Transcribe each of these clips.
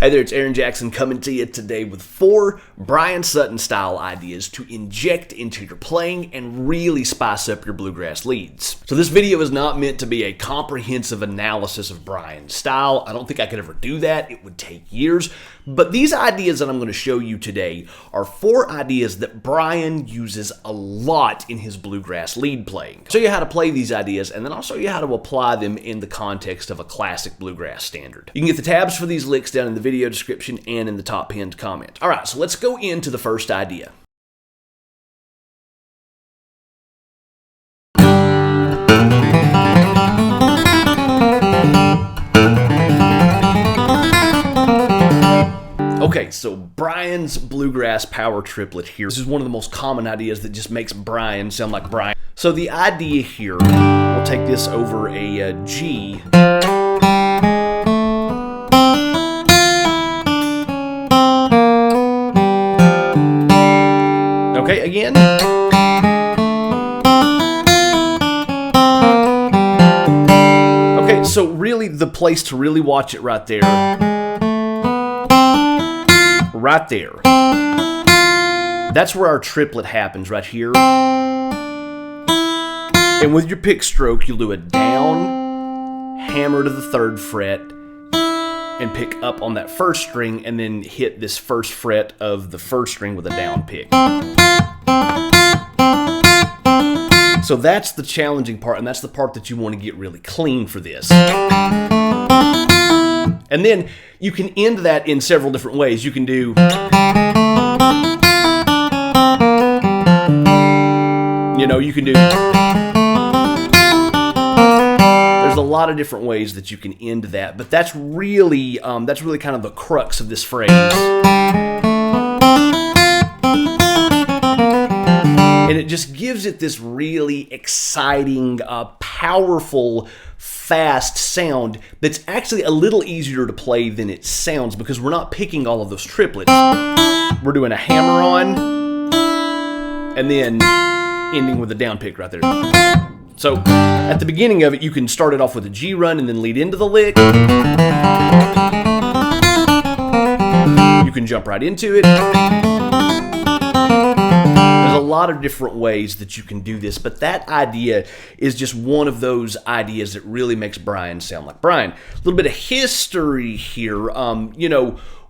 Hey there, it's Aaron Jackson coming to you today with 4 Bryan Sutton style ideas to inject into your playing and really spice up your bluegrass leads. So this video is not meant to be a comprehensive analysis of Bryan's style. I don't think I could ever do that. It would take years. But these ideas that I'm going to show you today are 4 ideas that Bryan uses a lot in his bluegrass lead playing. I'll show you how to play these ideas, and then I'll show you how to apply them in the context of a classic bluegrass standard. You can get the tabs for these licks down in the video description and in the top pinned comment. All right, so let's go into the first idea. Okay, so Bryan's bluegrass power triplet here. This is one of the most common ideas that just makes Bryan sound like Bryan. So the idea here, we'll take this over a G. Okay, again. Okay, so really the place to really watch it right there. Right there. That's where our triplet happens, right here. And with your pick stroke, you'll do a down, hammer to the 3rd fret, and pick up on that 1st string, and then hit this 1st fret of the 1st string with a down pick. So that's the challenging part, and that's the part that you want to get really clean for this. And then you can end that in several different ways. You can do, you can do, there's a lot of different ways that you can end that, but that's really kind of the crux of this phrase. And it just gives it this really exciting, powerful, fast sound that's actually a little easier to play than it sounds because we're not picking all of those triplets. We're doing a hammer on and then ending with a down pick right there. So at the beginning of it, you can start it off with a G run and then lead into the lick. You can jump right into it. There's a lot of different ways that you can do this, but that idea is just one of those ideas that really makes Bryan sound like Bryan. A little bit of history here.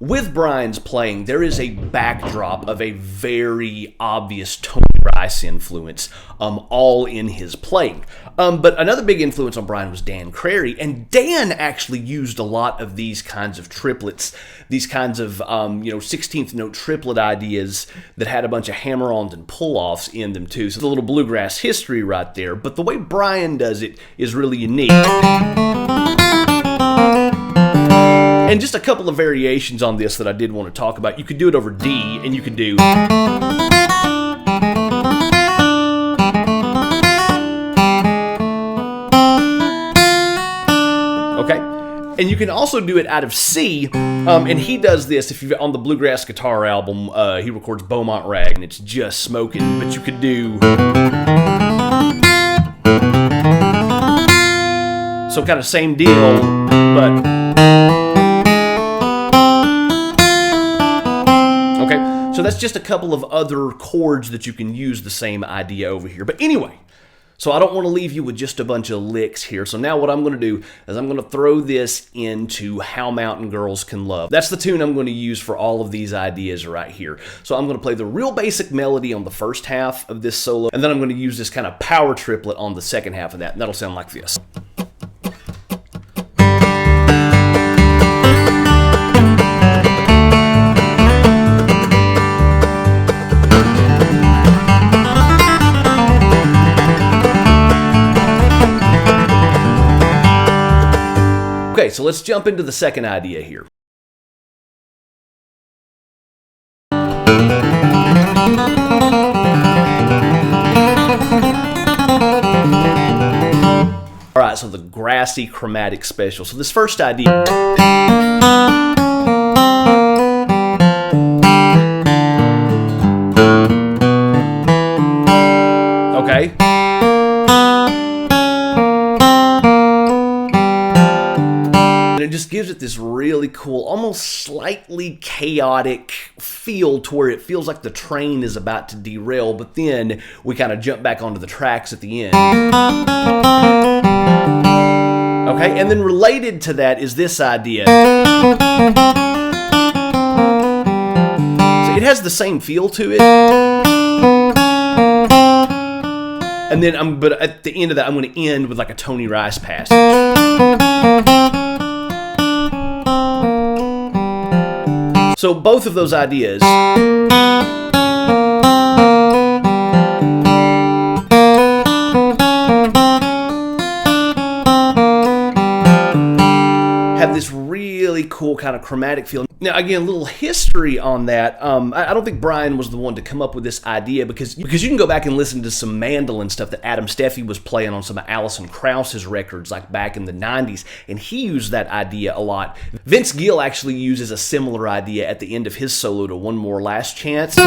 With Bryan's playing, there is a backdrop of a very obvious Tony Rice influence all in his playing. But another big influence on Bryan was Dan Crary, and Dan actually used a lot of these kinds of triplets, these kinds of 16th note triplet ideas that had a bunch of hammer-ons and pull-offs in them too. So it's a little bluegrass history right there, but the way Bryan does it is really unique. And just a couple of variations on this that I did want to talk about. You could do it over D, and you could do... Okay? And you can also do it out of C, and he does this, if you on the Bluegrass guitar album, he records Beaumont Rag, and it's just smoking, but you could do... So kind of same deal, but... So that's just a couple of other chords that you can use the same idea over here. But anyway, so I don't want to leave you with just a bunch of licks here. So now what I'm going to do is I'm going to throw this into How Mountain Girls Can Love. That's the tune I'm going to use for all of these ideas right here. So I'm going to play the real basic melody on the first half of this solo, and then I'm going to use this kind of power triplet on the second half of that, and that'll sound like this. Okay, so let's jump into the second idea here. All right, so the Grassy Chromatic Special. So this first idea... Okay. just gives it this really cool, almost slightly chaotic feel to where it feels like the train is about to derail, but then we kind of jump back onto the tracks at the end. Okay, and then related to that is this idea. So it has the same feel to it. And then but at the end of that, I'm going to end with like a Tony Rice passage. So both of those ideas have this really cool kind of chromatic feel. Now, again, a little history on that. I don't think Bryan was the one to come up with this idea because you can go back and listen to some mandolin stuff that Adam Steffi was playing on some of Alison Krauss's records like back in the 90s, and he used that idea a lot. Vince Gill actually uses a similar idea at the end of his solo to One More Last Chance.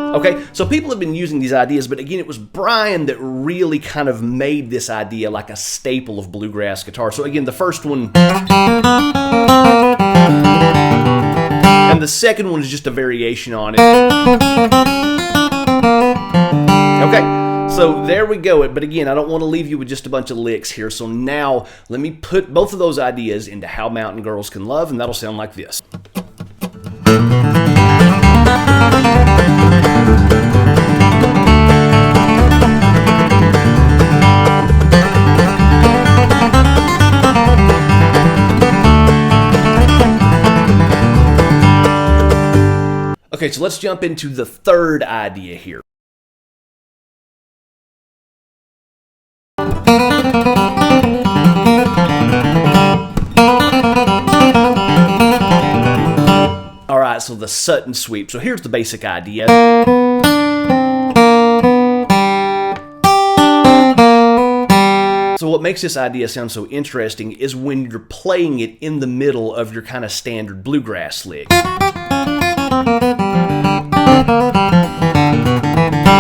Okay, so people have been using these ideas, but again, it was Bryan that really kind of made this idea like a staple of bluegrass guitar. So again, the first one, and the second one is just a variation on it. Okay, so there we go. But again, I don't want to leave you with just a bunch of licks here. So now let me put both of those ideas into How Mountain Girls Can Love, and that'll sound like this. Okay, so let's jump into the third idea here. All right, so the Sutton sweep. So here's the basic idea. So what makes this idea sound so interesting is when you're playing it in the middle of your kind of standard bluegrass lick.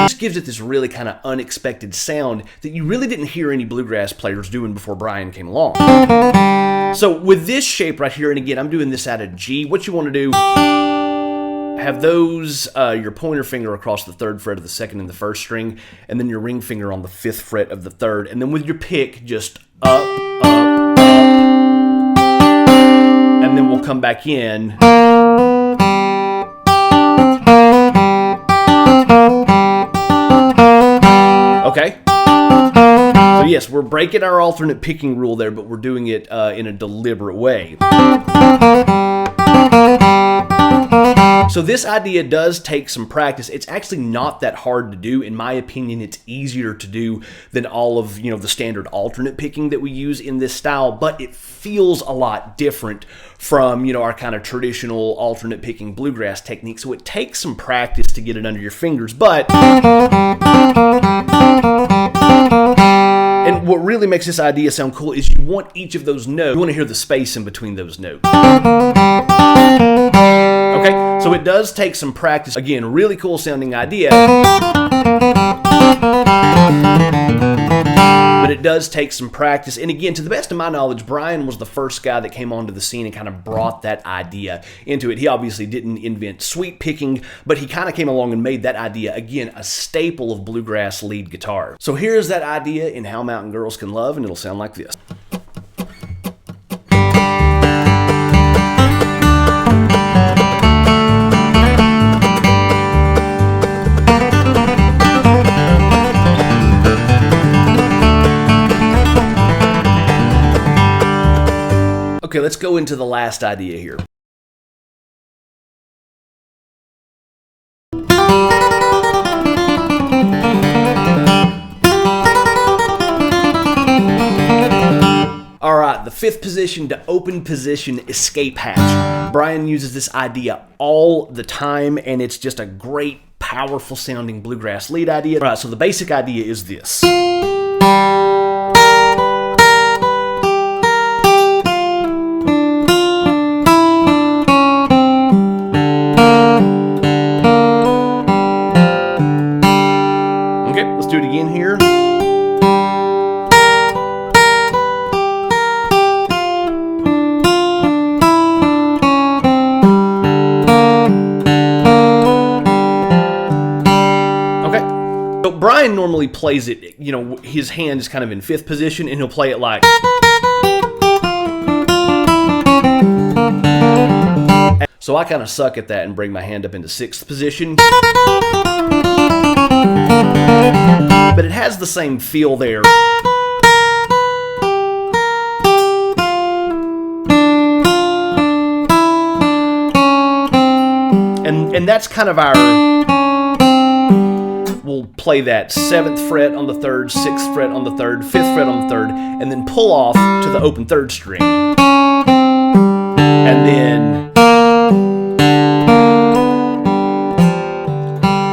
Just gives it this really kind of unexpected sound that you really didn't hear any bluegrass players doing before Bryan came along. So with this shape right here, and again, I'm doing this out of G, what you want to do, have those, your pointer finger across the 3rd fret of the 2nd and the 1st string, and then your ring finger on the 5th fret of the 3rd, and then with your pick, just up, up, up, and then we'll come back in. Okay? So yes, we're breaking our alternate picking rule there, but we're doing it in a deliberate way. So this idea does take some practice. It's actually not that hard to do. In my opinion, it's easier to do than all of, the standard alternate picking that we use in this style, but it feels a lot different from, our kind of traditional alternate picking bluegrass technique. So it takes some practice to get it under your fingers, but and what really makes this idea sound cool is you want each of those notes, you want to hear the space in between those notes. Okay, so it does take some practice. Again, really cool sounding idea. But it does take some practice. And again, to the best of my knowledge, Bryan was the first guy that came onto the scene and kind of brought that idea into it. He obviously didn't invent sweep picking, but he kind of came along and made that idea, again, a staple of bluegrass lead guitar. So here's that idea in How Mountain Girls Can Love, and it'll sound like this. Okay, let's go into the last idea here. All right, the 5th position to open position escape hatch. Bryan uses this idea all the time, and it's just a great, powerful sounding bluegrass lead idea. All right, so the basic idea is this. Okay, let's do it again here. Bryan normally plays it, you know, his hand is kind of in 5th position, and he'll play it like. So I kind of suck at that and bring my hand up into 6th position. But it has the same feel there. And that's kind of our, we'll play that 7th fret on the 3rd, 6th fret on the 3rd, 5th fret on the 3rd, and then pull off to the open 3rd string. And then,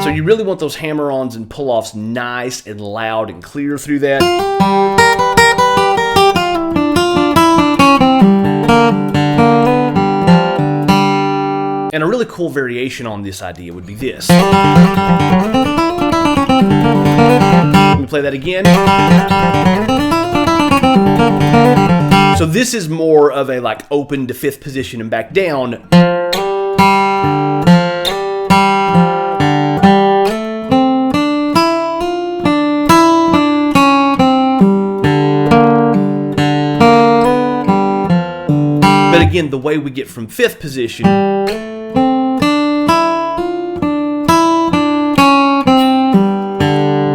so you really want those hammer-ons and pull-offs nice and loud and clear through that. And a really cool variation on this idea would be this. Let me play that again. So this is more of a like open to 5th position and back down. But again, the way we get from 5th position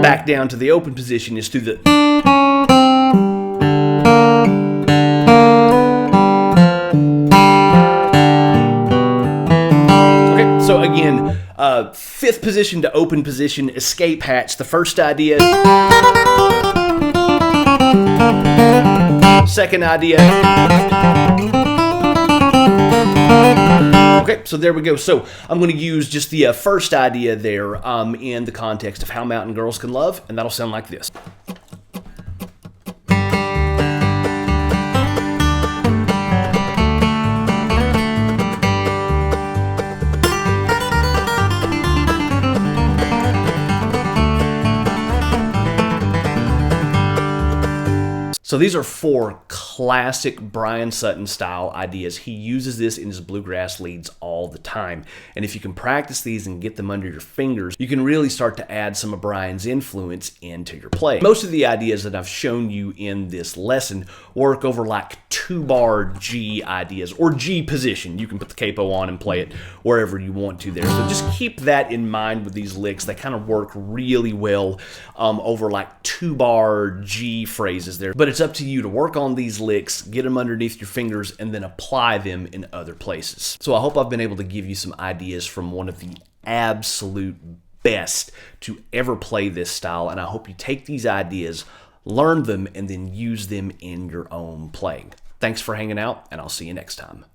back down to the open position is through the. Okay, so again, 5th position to open position, escape hatch, the first idea. Second idea. Okay, so there we go. So I'm going to use just the first idea there in the context of how mountain girls can love, and that'll sound like this. So these are 4 classic Bryan Sutton style ideas. He uses this in his bluegrass leads all the time. And if you can practice these and get them under your fingers, you can really start to add some of Bryan's influence into your play. Most of the ideas that I've shown you in this lesson work over like 2-bar G ideas or G position. You can put the capo on and play it wherever you want to there. So just keep that in mind with these licks. They kind of work really well over like 2-bar G phrases there. But it's up to you to work on these licks, get them underneath your fingers, and then apply them in other places. So I hope I've been able to give you some ideas from one of the absolute best to ever play this style, and I hope you take these ideas, learn them, and then use them in your own playing. Thanks for hanging out, and I'll see you next time.